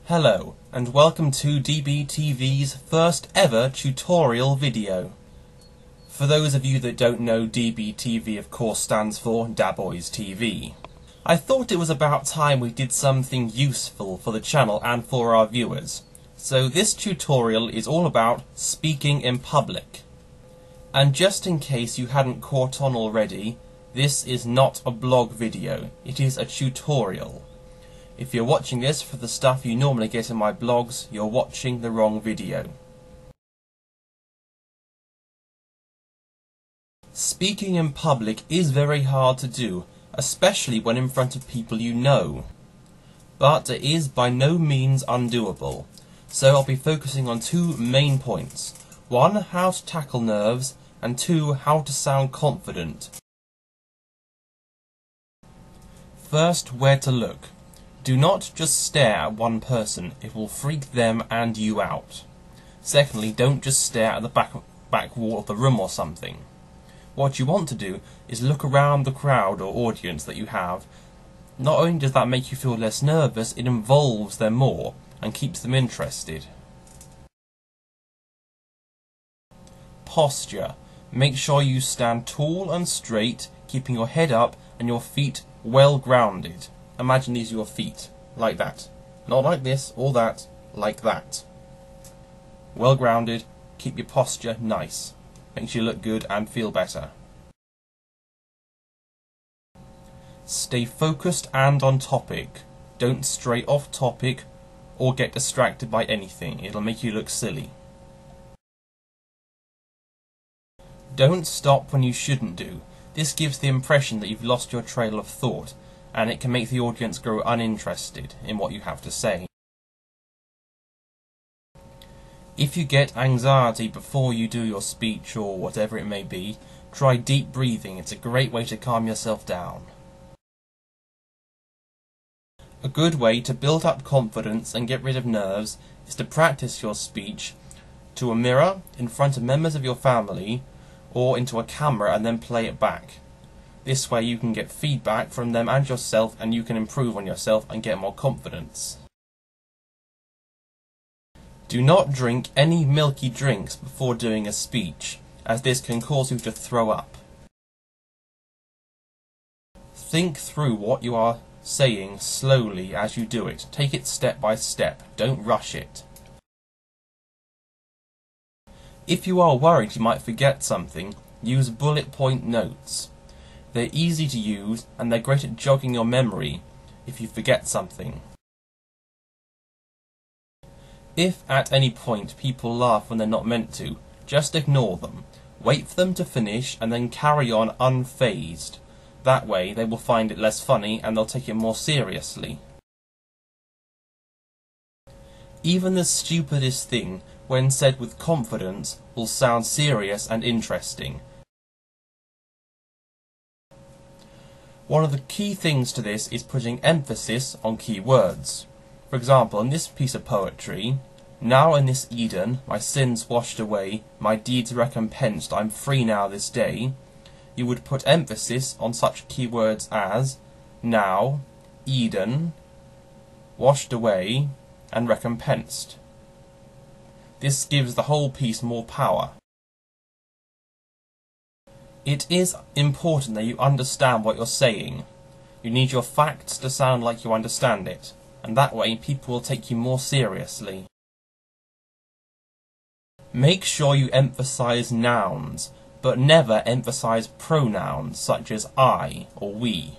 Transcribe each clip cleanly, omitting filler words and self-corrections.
Hello, and welcome to DBTV's first ever tutorial video. For those of you that don't know, DBTV of course stands for Daboys TV. I thought it was about time we did something useful for the channel and for our viewers. So this tutorial is all about speaking in public. And just in case you hadn't caught on already, this is not a blog video, it is a tutorial. If you're watching this for the stuff you normally get in my blogs, you're watching the wrong video. Speaking in public is very hard to do, especially when in front of people you know. But it is by no means undoable. So I'll be focusing on two main points. One, how to tackle nerves, and two, how to sound confident. First, where to look. Do not just stare at one person, it will freak them and you out. Secondly, don't just stare at the back wall of the room or something. What you want to do is look around the crowd or audience that you have. Not only does that make you feel less nervous, it involves them more and keeps them interested. Posture. Make sure you stand tall and straight, keeping your head up and your feet well grounded. Imagine these are your feet, like that. Not like this or that, like that. Well grounded, keep your posture nice. Makes you look good and feel better. Stay focused and on topic. Don't stray off topic or get distracted by anything. It'll make you look silly. Don't stop when you shouldn't do. This gives the impression that you've lost your trail of thought, and it can make the audience grow uninterested in what you have to say. If you get anxiety before you do your speech or whatever it may be, try deep breathing. It's a great way to calm yourself down. A good way to build up confidence and get rid of nerves is to practice your speech to a mirror, in front of members of your family, or into a camera and then play it back. This way you can get feedback from them and yourself, and you can improve on yourself and get more confidence. Do not drink any milky drinks before doing a speech, as this can cause you to throw up. Think through what you are saying slowly as you do it. Take it step by step. Don't rush it. If you are worried you might forget something, use bullet point notes. They're easy to use and they're great at jogging your memory if you forget something. If at any point people laugh when they're not meant to, just ignore them. Wait for them to finish and then carry on unfazed. That way they will find it less funny and they'll take it more seriously. Even the stupidest thing, when said with confidence, will sound serious and interesting. One of the key things to this is putting emphasis on key words. For example, in this piece of poetry, now in this Eden, my sins washed away, my deeds recompensed, I'm free now this day, you would put emphasis on such key words as now, Eden, washed away, and recompensed. This gives the whole piece more power. It is important that you understand what you're saying. You need your facts to sound like you understand it, and that way people will take you more seriously. Make sure you emphasize nouns, but never emphasize pronouns such as I or we.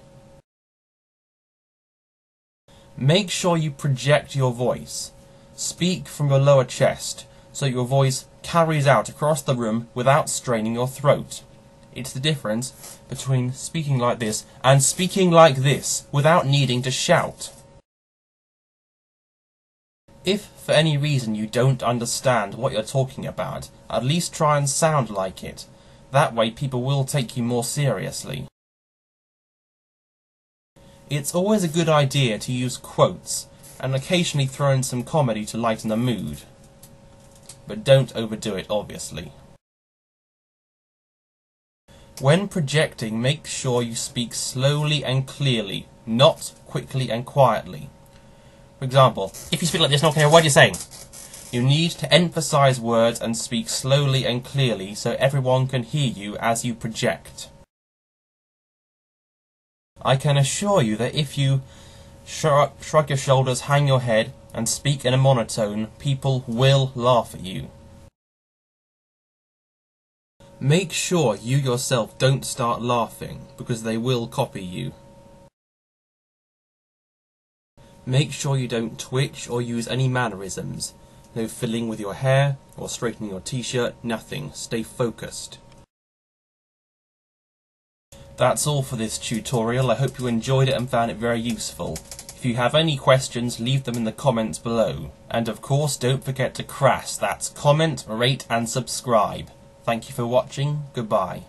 Make sure you project your voice. Speak from your lower chest, so your voice carries out across the room without straining your throat. It's the difference between speaking like this and speaking like this without needing to shout. If for any reason you don't understand what you're talking about, at least try and sound like it. That way people will take you more seriously. It's always a good idea to use quotes and occasionally throw in some comedy to lighten the mood. But don't overdo it, obviously. When projecting, make sure you speak slowly and clearly, not quickly and quietly. For example, if you speak like this, no one can hear what you're saying. You need to emphasize words and speak slowly and clearly so everyone can hear you as you project. I can assure you that if you shrug your shoulders, hang your head, and speak in a monotone, people will laugh at you. Make sure you yourself don't start laughing, because they will copy you. Make sure you don't twitch or use any mannerisms. No fiddling with your hair or straightening your t-shirt, nothing. Stay focused. That's all for this tutorial. I hope you enjoyed it and found it very useful. If you have any questions, leave them in the comments below. And of course, don't forget to crash. That's comment, rate and subscribe. Thank you for watching. Goodbye.